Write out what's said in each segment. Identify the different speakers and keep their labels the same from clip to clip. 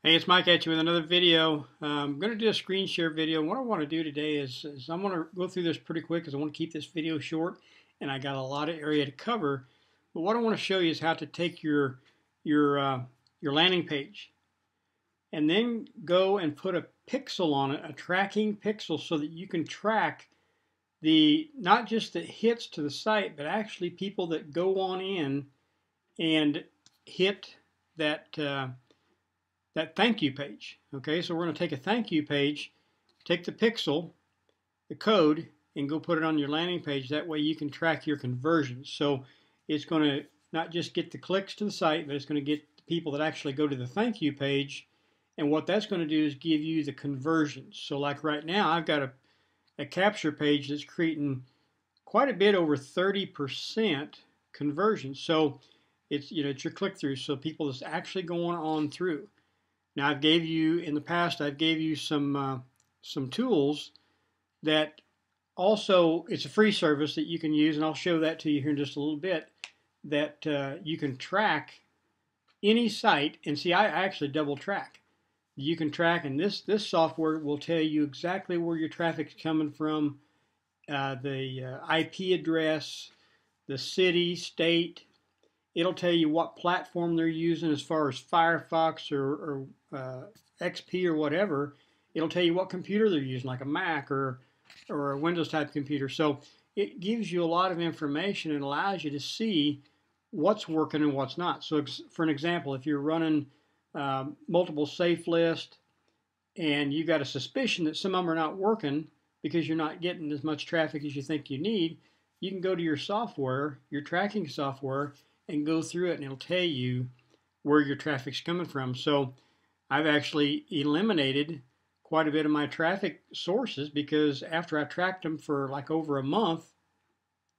Speaker 1: Hey, it's Mike at you with another video. I'm going to do a screen share video. And what I want to do today is I'm going to go through this pretty quick because I want to keep this video short and I got a lot of area to cover. But what I want to show you is how to take your uh, your landing page and then go and put a pixel on it, a tracking pixel, so that you can track the not just the hits to the site, but actually people that go on in and hit that. That thank you page. Okay, so we're going to take a thank you page, take the pixel, the code, and go put it on your landing page. That way you can track your conversions. So it's going to not just get the clicks to the site, but it's going to get the people that actually go to the thank you page. And what that's going to do is give you the conversions. So like right now, I've got a capture page that's creating quite a bit over 30% conversion. So it's it's your click through. So people that's actually going on through. Now I've gave you in the past. I've gave you some tools that also it's a free service that you can use, and I'll show that to you here in just a little bit. That you can track any site, and see, I actually double track. You can track, and this software will tell you exactly where your traffic's coming from, the IP address, the city, state. It'll tell you what platform they're using as far as Firefox or XP or whatever. It'll tell you what computer they're using, like a Mac or a Windows type computer. So it gives you a lot of information and allows you to see what's working and what's not. So for an example, if you're running multiple safe lists and you got a suspicion that some of them are not working because you're not getting as much traffic as you think you need, you can go to your software, your tracking software, and go through it, and it'll tell you where your traffic's coming from. So I've actually eliminated quite a bit of my traffic sources because after I tracked them for like over a month,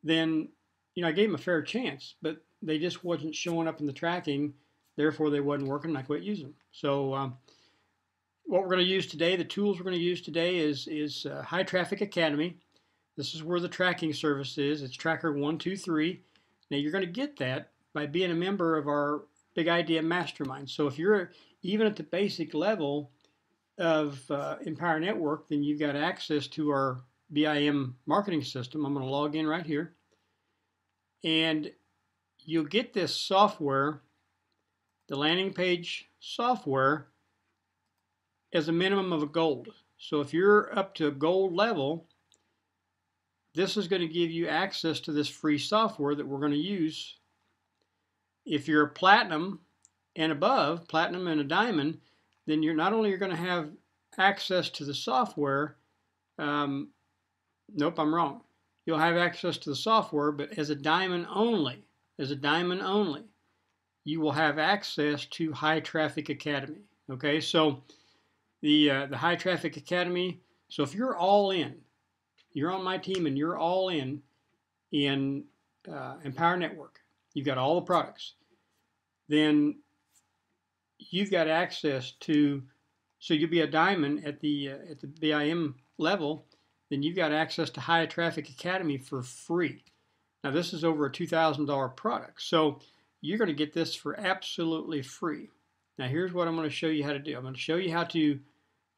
Speaker 1: then I gave them a fair chance, but they just wasn't showing up in the tracking. Therefore, they wasn't working, and I quit using them. So what we're going to use today, the tools we're going to use today is High Traffic Academy. This is where the tracking service is. It's Tracker 123. Now you're going to get that by being a member of our Big Idea Mastermind. So if you're even at the basic level of Empower Network, then you've got access to our BIM marketing system. I'm going to log in right here. And you'll get this software, the landing page software, as a minimum of a gold. So if you're up to a gold level, this is going to give you access to this free software that we're going to use. If you're a platinum and above, platinum and a diamond, then you're not only going to have access to the software. Nope, I'm wrong. You'll have access to the software, but as a diamond only, you will have access to High Traffic Academy. Okay, so the High Traffic Academy. So if you're all in, you're on my team and you're all in Empower Network, you've got all the products, then you've got access to, so you'll be a diamond at the BIM level, then you've got access to High Traffic Academy for free. Now this is over a $2,000 product, so you're going to get this for absolutely free. Now here's what I'm going to show you how to do. I'm going to show you how to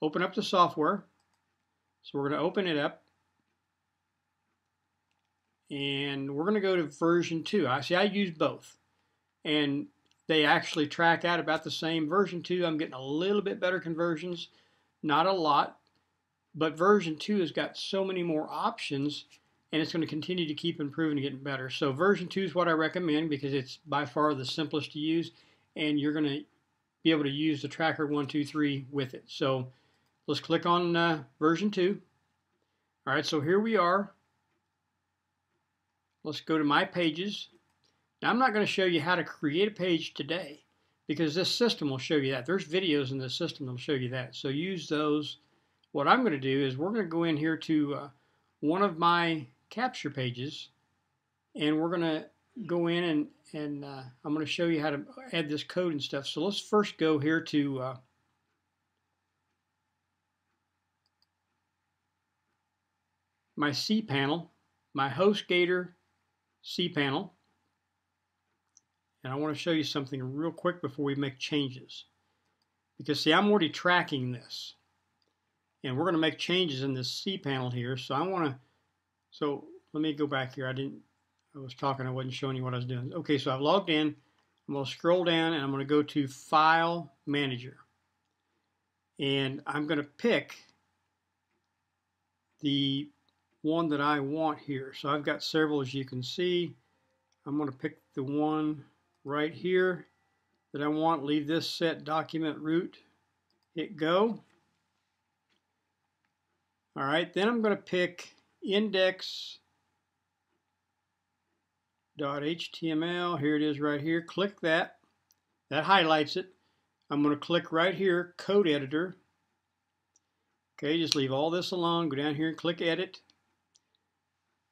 Speaker 1: open up the software. So we're going to open it up. And we're going to go to version 2. I use both. And they actually track out about the same. Version 2, I'm getting a little bit better conversions. Not a lot. But version 2 has got so many more options. And it's going to continue to keep improving and getting better. So version 2 is what I recommend because it's by far the simplest to use. And you're going to be able to use the Tracker 123 with it. So let's click on version 2. All right, so here we are. Let's go to My Pages. Now, I'm not going to show you how to create a page today because this system will show you that. There's videos in this system that will show you that. So use those. What I'm going to do is we're going to go in here to one of my capture pages, and we're going to go in and I'm going to show you how to add this code and stuff. So let's first go here to my cPanel, my HostGator cPanel, and I want to show you something real quick before we make changes, because see, I'm already tracking this, and we're going to make changes in this C panel here. So so let me go back here. I was talking, I wasn't showing you what I was doing. Okay, so I've logged in. I'm going to scroll down and I'm going to go to File Manager. And I'm going to pick the one that I want here. So I've got several, as you can see. I'm going to pick the one right here that I want. Leave this set, document root, hit go. All right, then I'm going to pick index.html. Here it is right here. Click that. That highlights it. I'm going to click right here, Code Editor. Okay, just leave all this alone. Go down here and click Edit.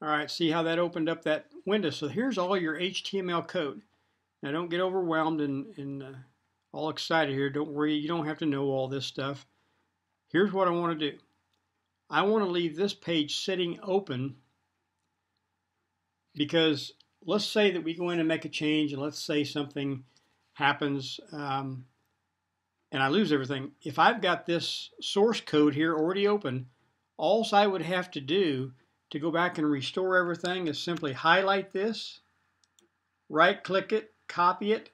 Speaker 1: All right, see how that opened up that window. So here's all your HTML code. Now don't get overwhelmed and all excited here. Don't worry, you don't have to know all this stuff. Here's what I want to do. I want to leave this page sitting open because let's say that we go in and make a change, and let's say something happens and I lose everything. If I've got this source code here already open, all I would have to do to go back and restore everything is simply highlight this, right click it, copy it,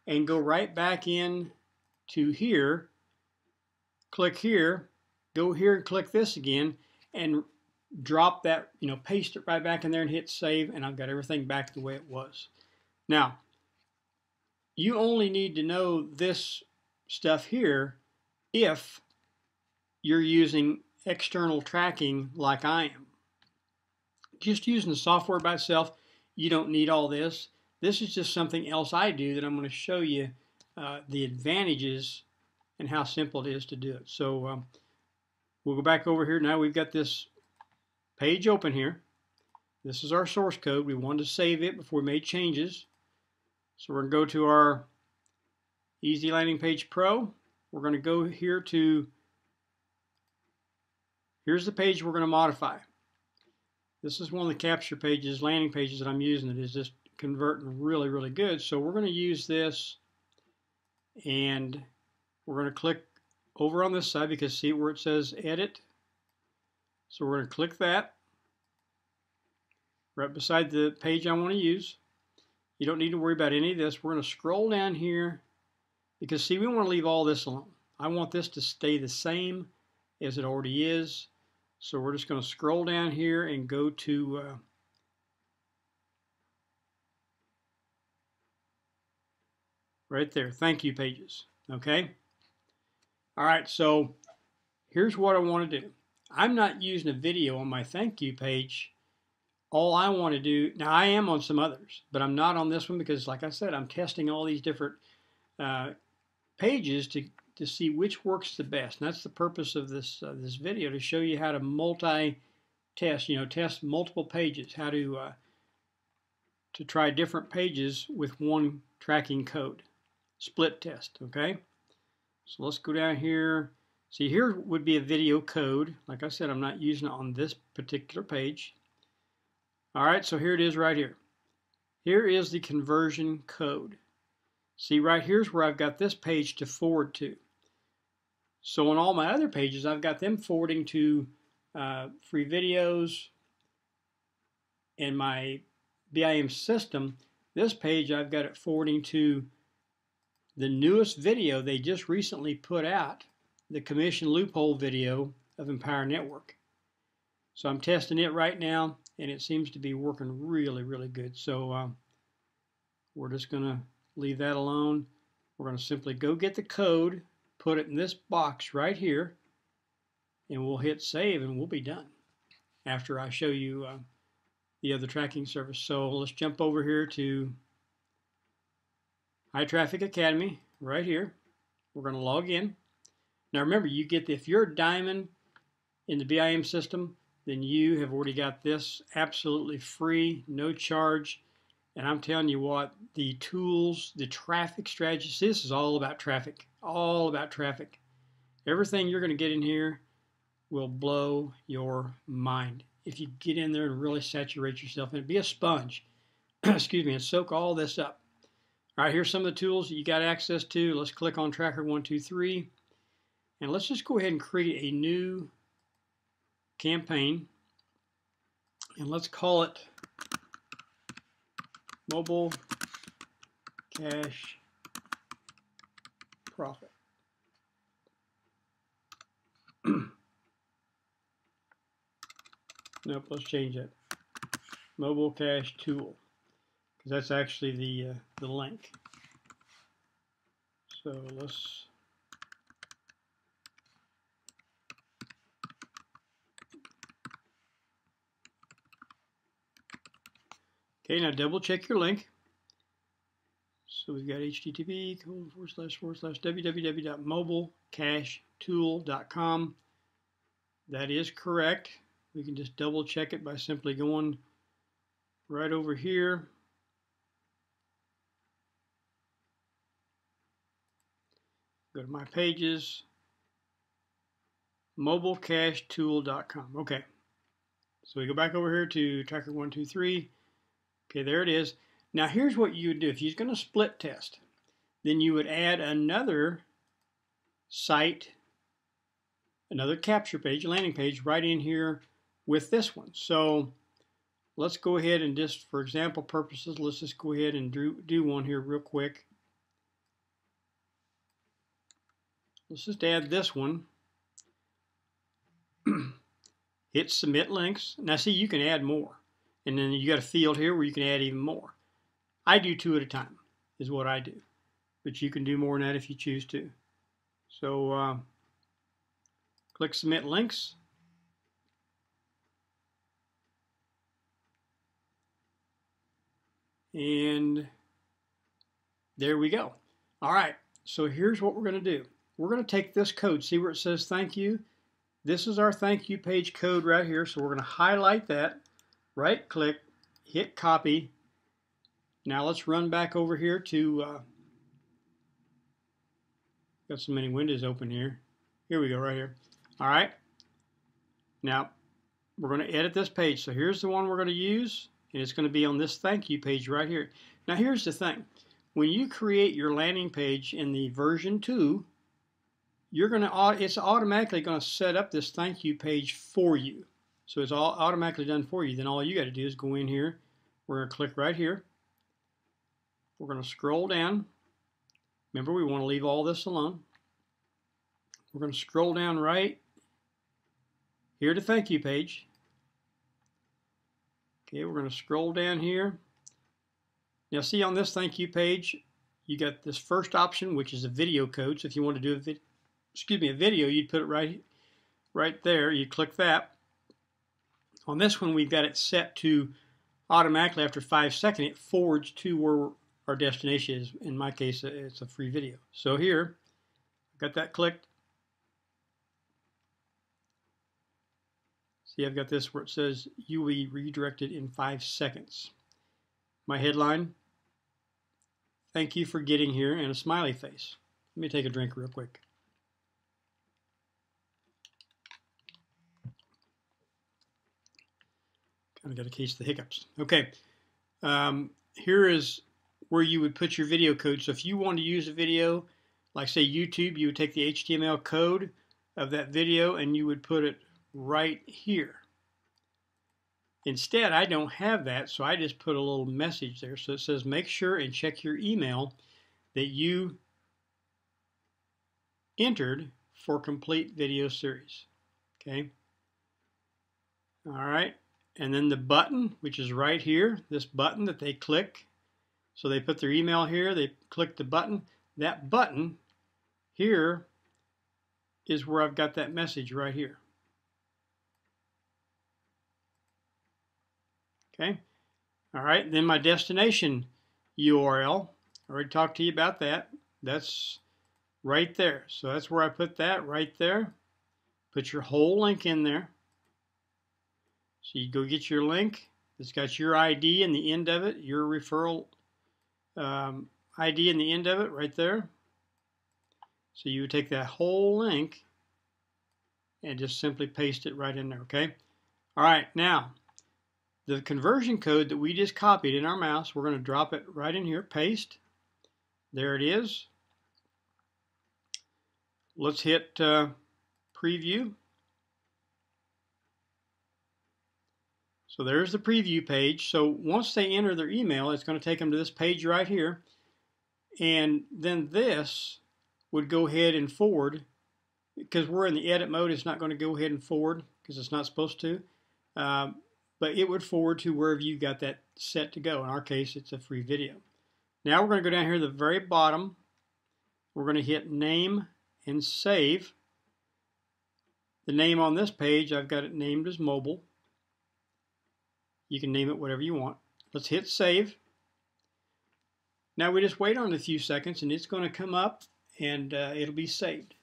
Speaker 1: and go right back in to here, click here, go here and click this again, and drop that, paste it right back in there and hit save, and I've got everything back the way it was. Now, you only need to know this stuff here if you're using external tracking like I am. Just using the software by itself, you don't need all this. This is just something else I do that I'm going to show you the advantages and how simple it is to do it. So we'll go back over here. Now we've got this page open here. This is our source code. We wanted to save it before we made changes. So we're going to go to our Easy Landing Page Pro. We're going to go here to, here's the page we're going to modify. This is one of the capture pages, landing pages that I'm using that is just converting really, really good. So we're going to use this, and we're going to click over on this side because see where it says edit. So we're going to click that right beside the page I want to use. You don't need to worry about any of this. We're going to scroll down here because see, we want to leave all this alone. I want this to stay the same as it already is. So we're just going to scroll down here and go to right there, thank you pages. Okay. All right, so here's what I want to do. I'm not using a video on my thank you page. All I want to do, now I am on some others, but I'm not on this one because like I said, I'm testing all these different pages to see which works the best. And that's the purpose of this this video, to show you how to multi-test, test multiple pages, how to try different pages with one tracking code. Split test, okay? So let's go down here. See, here would be a video code. Like I said, I'm not using it on this particular page. All right, so here it is right here. Here is the conversion code. See, right here's where I've got this page to forward to. So on all my other pages, I've got them forwarding to free videos and my BIM system. This page, I've got it forwarding to the newest video they just recently put out, the commission loophole video of Empower Network. So I'm testing it right now, and it seems to be working really, really good. So we're just going to leave that alone. We're going to simply go get the code, put it in this box right here, and we'll hit save, and we'll be done after I show you the other tracking service. So let's jump over here to High Traffic Academy right here. We're going to log in. Now remember, you get if you're a diamond in the BIM system, then you have already got this absolutely free, no charge. And I'm telling you what, the tools, the traffic strategies, this is all about traffic, all about traffic. Everything you're going to get in here will blow your mind if you get in there and really saturate yourself and be a sponge, excuse me, and soak all this up. All right, here's some of the tools that you got access to. Let's click on Tracker 123. And let's just go ahead and create a new campaign. And let's call it Mobile Cash Profit. Nope, let's change that. Mobile Cash Tool, because that's actually the link. So let's okay, now double check your link. So we've got http://www.mobilecashtool.com. That is correct. We can just double check it by simply going right over here. Go to my pages, mobilecashtool.com. Okay. So we go back over here to tracker 123. Okay, there it is. Now here's what you would do. If you're going to split test, then you would add another site, another capture page, landing page right in here with this one. So let's go ahead and just, for example purposes, let's just go ahead and do one here real quick. Let's just add this one. Hit submit links. Now see, you can add more. And then you got a field here where you can add even more. I do 2 at a time is what I do. But you can do more than that if you choose to. So click submit links. And there we go. All right, so here's what we're going to do. We're going to take this code. See where it says thank you? This is our thank you page code right here. So we're going to highlight that, right click, hit copy. Now let's run back over here to, got so many windows open here. Here we go, right here. All right. Now we're going to edit this page. So here's the one we're going to use, and it's going to be on this thank you page right here. Now here's the thing. When you create your landing page in the version 2, it's automatically going to set up this thank you page for you. So it's all automatically done for you. Then all you got to do is go in here. We're going to click right here. We're going to scroll down. Remember, we want to leave all this alone. We're going to scroll down right here to thank you page. Okay, we're going to scroll down here. Now see, on this thank you page, you got this first option, which is a video code. So if you want to do a video, you'd put it right there. You click that. On this one, we've got it set to automatically, after 5 seconds, it forwards to where our destination is. In my case, it's a free video. So here, I've got that clicked. See, I've got this where it says you will be redirected in 5 seconds. My headline, thank you for getting here, and a smiley face. Let me take a drink real quick. Kind of got a case of the hiccups. Okay, here is where you would put your video code. So if you want to use a video, like say YouTube, you would take the HTML code of that video and you would put it right here. Instead, I don't have that, so I just put a little message there. So it says, make sure and check your email that you entered for complete video series. Okay. All right. And then the button, which is right here, this button that they click. So they put their email here, they click the button. That button here is where I've got that message right here. Okay. All right. Then my destination URL. I already talked to you about that. That's right there. So that's where I put that right there. Put your whole link in there. So you go get your link. It's got your ID in the end of it, your referral ID in the end of it right there. So you would take that whole link and just simply paste it right in there, okay? All right, now, the conversion code that we just copied in our mouse, we're going to drop it right in here, paste. There it is. Let's hit preview. So there's the preview page. So once they enter their email, it's going to take them to this page right here. And then this would go ahead and forward. Because we're in the edit mode, it's not going to go ahead and forward because it's not supposed to. But it would forward to wherever you got that set to go. In our case, it's a free video. Now we're going to go down here to the very bottom. We're going to hit name and save. The name on this page, I've got it named as mobile. You can name it whatever you want. Let's hit save. Now we just wait on a few seconds and it's going to come up and it'll be saved.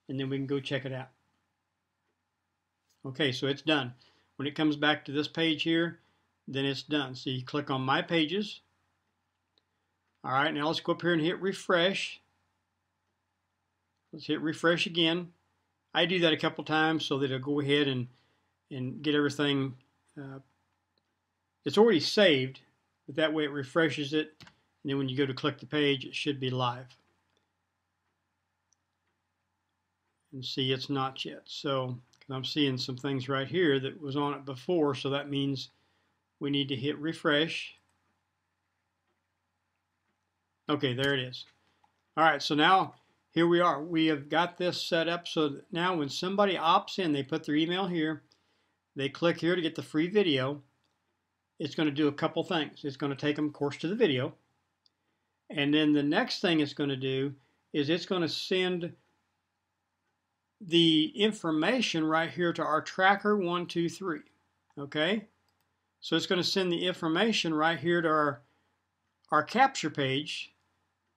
Speaker 1: And then we can go check it out. Okay, so it's done. When it comes back to this page here, then it's done. So you click on My Pages. All right, now let's go up here and hit refresh. Let's hit refresh again. I do that a couple times so that it'll go ahead and get everything. It's already saved, but that way it refreshes it. And then when you go to click the page, it should be live. And see, it's not yet. So I'm seeing some things right here that was on it before, so that means we need to hit refresh. Okay, there it is. All right, so now here we are. We have got this set up so that now when somebody opts in, they put their email here, they click here to get the free video. It's going to do a couple things. It's going to take them, of course, to the video. And then the next thing it's going to do is it's going to send the information right here to our tracker 123. Okay, so it's going to send the information right here to our capture page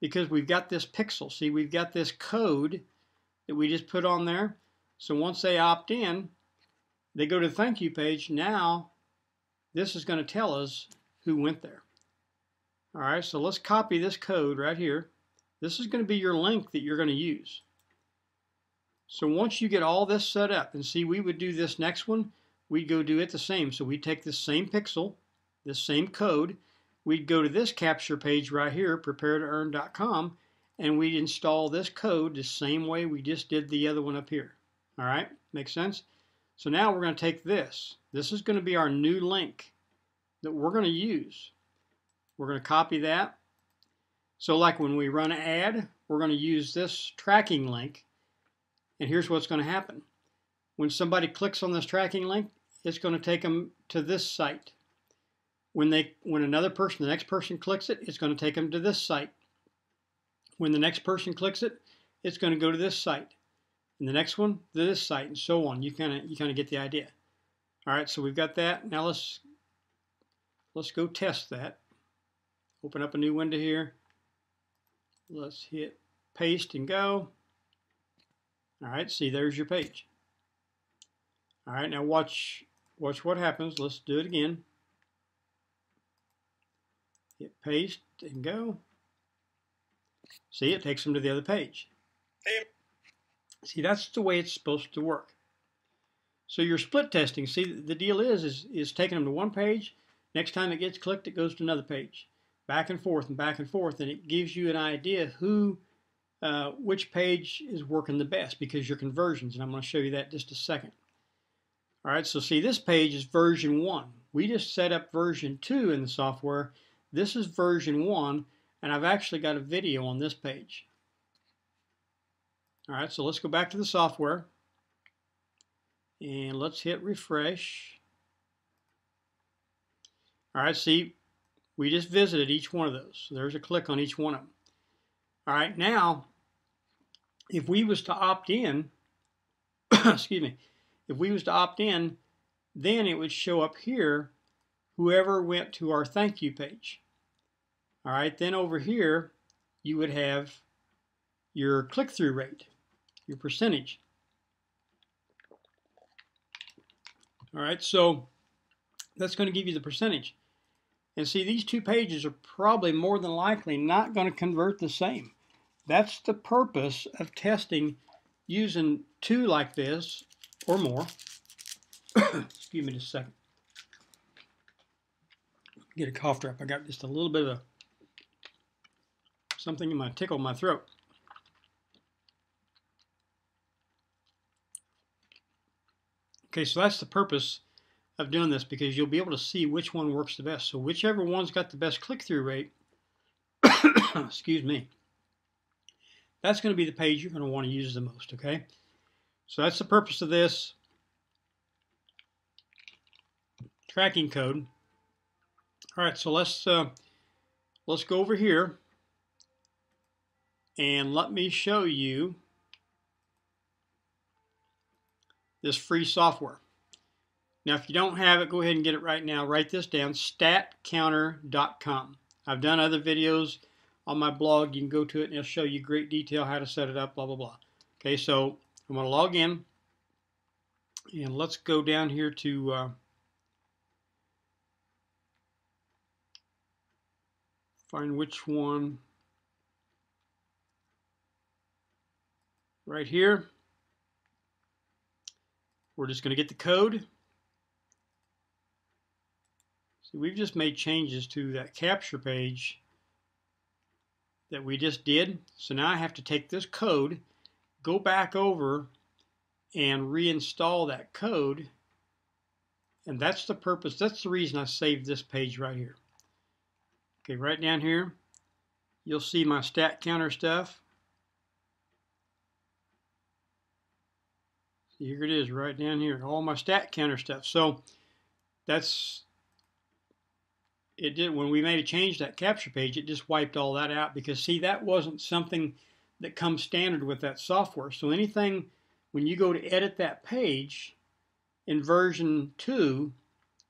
Speaker 1: because we've got this pixel. See, we've got this code that we just put on there. So once they opt in, they go to the thank you page. Now this is going to tell us who went there. All right, so let's copy this code right here. This is going to be your link that you're going to use. So once you get all this set up, and see, we would do this next one, we'd go do it the same. So we'd take this same pixel, this same code, we'd go to this capture page right here, preparetoearn.com, and we'd install this code the same way we just did the other one up here. All right, makes sense? So now we're going to take this. This is going to be our new link that we're going to use. We're going to copy that. So like when we run an ad, we're going to use this tracking link. And here's what's going to happen. When somebody clicks on this tracking link, it's going to take them to this site. When another person, the next person clicks it, it's going to take them to this site. When the next person clicks it, it's going to go to this site. And the next one to this site, and so on. You kind of get the idea. All right, so we've got that. Now let's go test that. Open up a new window here. Let's hit paste and go. All right, see, there's your page. All right, now watch what happens. Let's do it again. Hit paste and go. See, it takes them to the other page. See, that's the way it's supposed to work. So you're split testing. See, the deal is taking them to one page. Next time it gets clicked, it goes to another page. Back and forth and back and forth, and it gives you an idea which page is working the best because your conversions, and I'm going to show you that in just a second. All right, so see, this page is version 1. We just set up version 2 in the software. This is version 1, and I've actually got a video on this page. All right, so let's go back to the software, and let's hit refresh. All right, see, we just visited each one of those. So there's a click on each one of them. All right, now, if we was to opt in, excuse me, if we was to opt in, then it would show up here, whoever went to our thank you page. All right, then over here, you would have your click-through rate, your percentage. All right, so that's going to give you the percentage. And see, these two pages are probably more than likely not going to convert the same. That's the purpose of testing using two like this or more. Excuse me just a second. Get a cough drop. I got just a little bit of something in my tickle in my throat. Okay, so that's the purpose of doing this, because you'll be able to see which one works the best. So whichever one's got the best click-through rate, excuse me, that's going to be the page you're going to want to use the most, okay? So that's the purpose of this tracking code. All right, so let's go over here and let me show you this free software. Now, if you don't have it, go ahead and get it right now. Write this down, statcounter.com. I've done other videos on my blog. You can go to it and it'll show you great detail how to set it up, blah, blah, blah. Okay, so I'm going to log in, and let's go down here to find which one. Right here. We're just going to get the code. See, we've just made changes to that capture page that we just did. So now I have to take this code, go back over and reinstall that code. And that's the purpose. That's the reason I saved this page right here. Okay, right down here, you'll see my stat counter stuff. Here it is right down here, all my stat counter stuff. So that's it. Did when we made a change to that capture page, it just wiped all that out, because see, that wasn't something that comes standard with that software. So anything, when you go to edit that page in version 2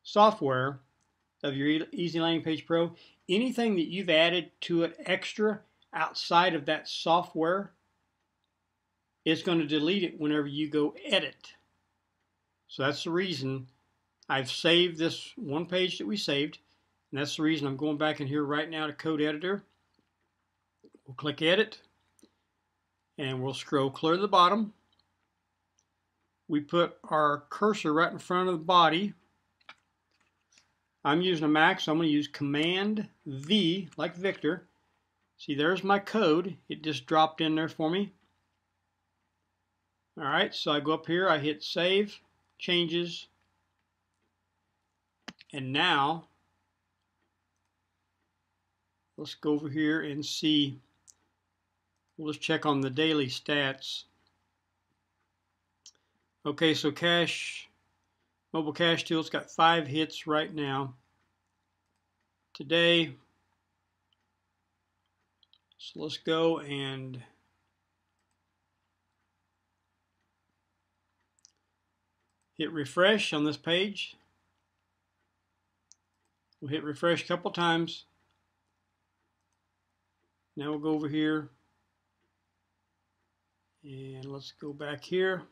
Speaker 1: software of your Easy Landing Page Pro, anything that you've added to it extra outside of that software, it's going to delete it whenever you go edit. So that's the reason I've saved this one page that we saved, and that's the reason I'm going back in here right now to Code Editor. We'll click Edit, and we'll scroll clear to the bottom. We put our cursor right in front of the body. I'm using a Mac, so I'm going to use Command V, like Victor. See, there's my code. It just dropped in there for me. All right, so I go up here, I hit Save, Changes, and now let's go over here and see. We'll just check on the daily stats. Okay, so Mobile Cache Tool's got 5 hits right now today. So let's go and hit refresh on this page. We'll hit refresh a couple times. Now we'll go over here and let's go back here.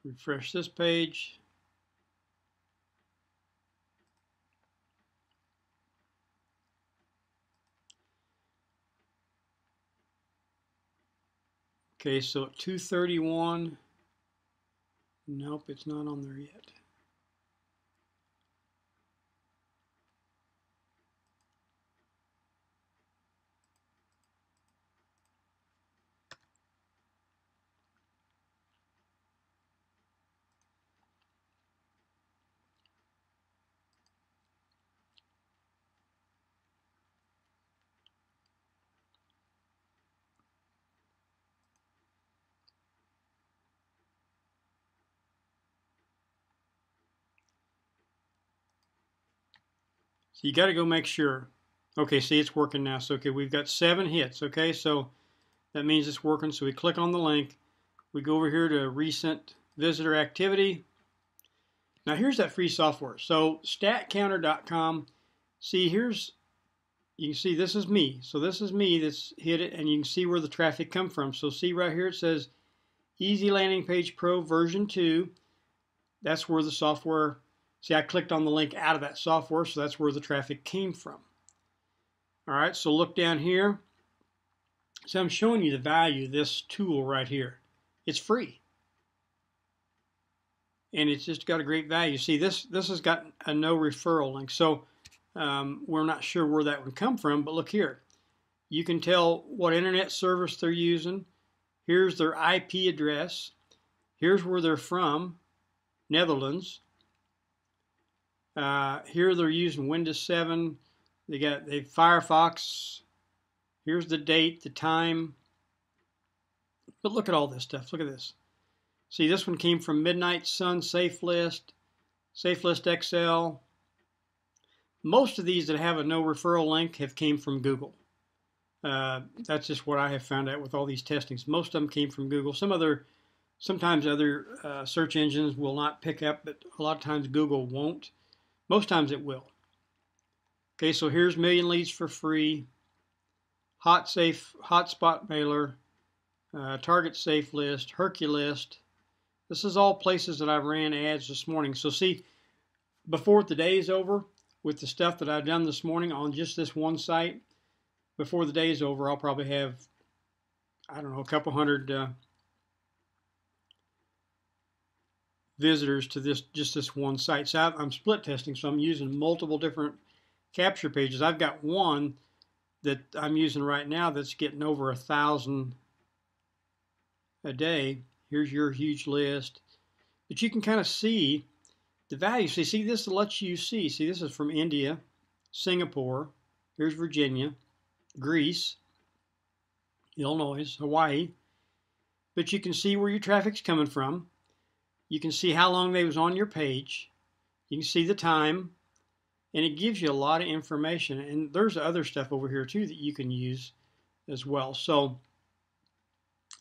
Speaker 1: Refresh this page. Okay, so at 2:31, nope, it's not on there yet. So you got to go make sure. Okay, see, it's working now. So, okay, we've got 7 hits. Okay, so that means it's working. So we click on the link. We go over here to recent visitor activity. Now here's that free software. So statcounter.com. See, you can see this is me. So this is me that's hit it, and you can see where the traffic come from. So see right here, it says Easy Landing Page Pro version 2. That's where the software. See, I clicked on the link out of that software, so that's where the traffic came from. All right, so look down here. So I'm showing you the value of this tool right here. It's free. And it's just got a great value. See, this has got a no referral link. So we're not sure where that would come from, but look here. You can tell what internet service they're using. Here's their IP address. Here's where they're from, Netherlands. Here they're using Windows 7. They Firefox. Here's the date, the time. But look at all this stuff. Look at this. See, this one came from Midnight Sun Safe List, Safe List XL. Most of these that have a no referral link have came from Google. That's just what I have found out with all these testings. Most of them came from Google. Sometimes other search engines will not pick up, but a lot of times Google won't. Most times it will. Okay, so here's Million Leads for Free, Hotspot Mailer, Target Safe List, Herculist. This is all places that I ran ads this morning. So see, before the day is over, with the stuff that I've done this morning on just this one site, before the day is over, I'll probably have, I don't know, a couple hundred visitors to just this one site. So I'm split testing, so I'm using multiple different capture pages. I've got one that I'm using right now that's getting over 1,000 a day. Here's your huge list. But you can kind of see the value. So you see, this lets you see. See, this is from India, Singapore. Here's Virginia, Greece, Illinois, Hawaii. But you can see where your traffic's coming from. You can see how long they was on your page. You can see the time. And it gives you a lot of information. And there's other stuff over here too that you can use as well. So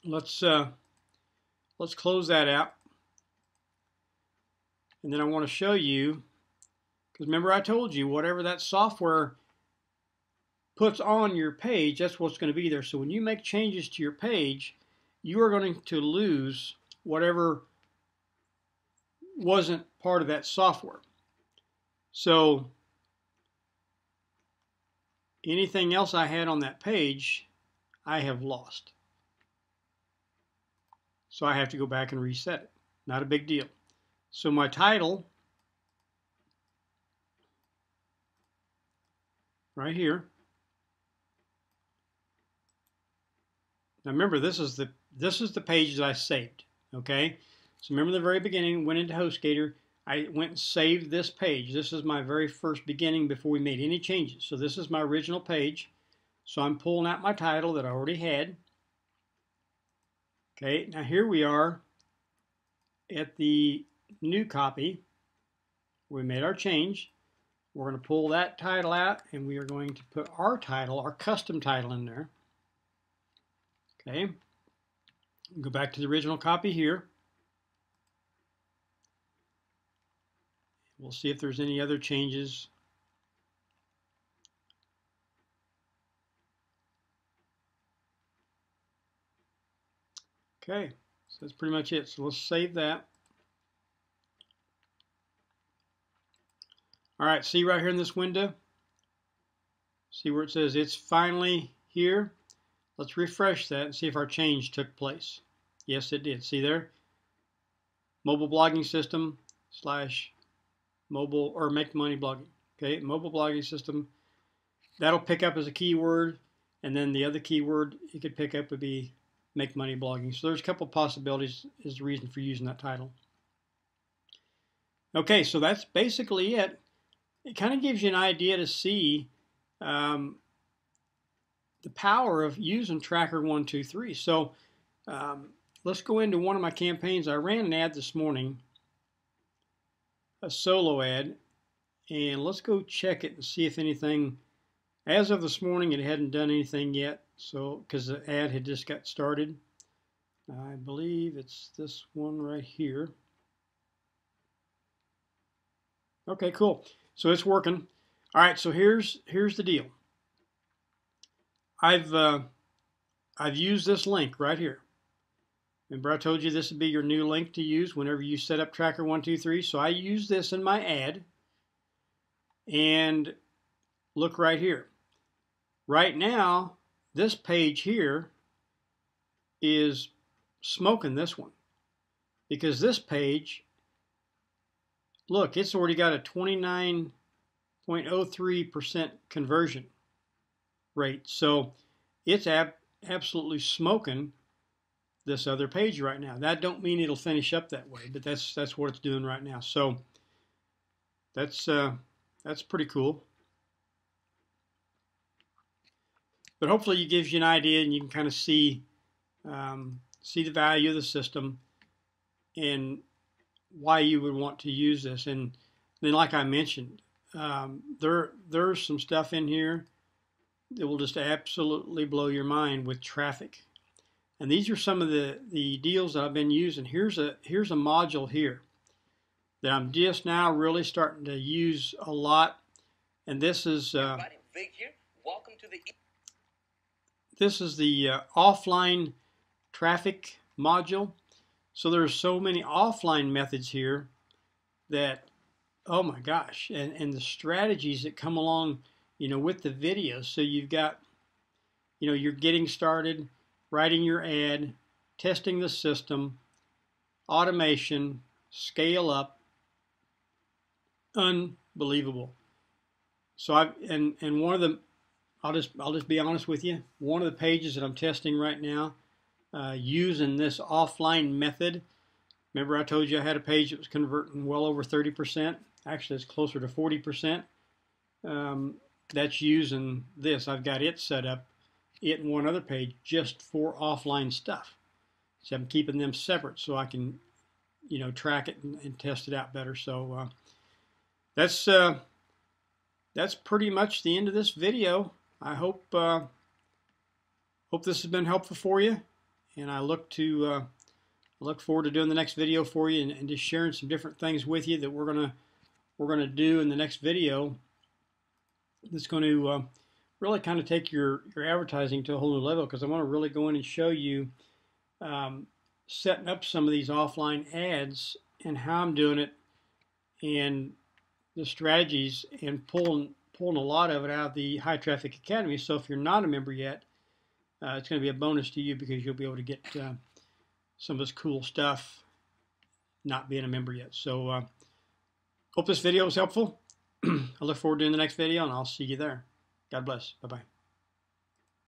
Speaker 1: let's close that out. And then I want to show you, because remember I told you, whatever that software puts on your page, that's what's going to be there. So when you make changes to your page, you are going to lose whatever wasn't part of that software. So anything else I had on that page, I have lost. So I have to go back and reset it. Not a big deal. So my title, right here. Now remember, this is the page that I saved. Okay. So remember the very beginning, went into HostGator. I went and saved this page. This is my very first beginning before we made any changes. So this is my original page. So I'm pulling out my title that I already had. Okay, now here we are at the new copy. We made our change. We're going to pull that title out and we are going to put our title, our custom title in there. Okay, go back to the original copy here. We'll see if there's any other changes. Okay, so that's pretty much it. So let's save that. All right, see right here in this window? See where it says it's finally here? Let's refresh that and see if our change took place. Yes, it did. See there? Mobile blogging system / mobile or make money blogging. Okay, mobile blogging system. That'll pick up as a keyword, and then the other keyword you could pick up would be make money blogging. So there's a couple possibilities is the reason for using that title. Okay, so that's basically it. It kind of gives you an idea to see the power of using Tracker 123. So let's go into one of my campaigns. I ran an ad this morning, a solo ad, and let's go check it and see if anything, as of this morning, it hadn't done anything yet. So, because the ad had just got started. I believe it's this one right here. Okay, cool. So it's working. All right, so here's the deal. I've used this link right here. Remember I told you this would be your new link to use whenever you set up Tracker 123. So I use this in my ad. And look right here. Right now, this page here is smoking this one. Because this page, look, it's already got a 29.03% conversion rate. So it's absolutely smoking this other page right now. That don't mean it'll finish up that way, but that's what it's doing right now. So that's pretty cool. But hopefully it gives you an idea, and you can kind of see the value of the system and why you would want to use this. And then, like I mentioned, there's some stuff in here that will just absolutely blow your mind with traffic. And these are some of the deals that I've been using. Here's a module here that I'm just now really starting to use a lot. And this is welcome to the offline traffic module. So there's so many offline methods here that, oh my gosh, and the strategies that come along, with the video. So you've got, you're getting started, writing your ad, testing the system, automation, scale up, unbelievable. So one of the, I'll just be honest with you, one of the pages that I'm testing right now, using this offline method. Remember I told you I had a page that was converting well over 30%. Actually, it's closer to 40%. That's using this. I've got it set up, it and one other page, just for offline stuff. So I'm keeping them separate so I can, track it and test it out better. So that's pretty much the end of this video. I hope this has been helpful for you, and I look forward to doing the next video for you and just sharing some different things with you that we're gonna do in the next video. That's going to really kind of take your advertising to a whole new level, because I want to really go in and show you setting up some of these offline ads and how I'm doing it, and the strategies, and pulling a lot of it out of the High Traffic Academy. So if you're not a member yet, it's going to be a bonus to you, because you'll be able to get some of this cool stuff not being a member yet. So hope this video was helpful. I look forward to doing the next video, and I'll see you there. God bless. Bye-bye.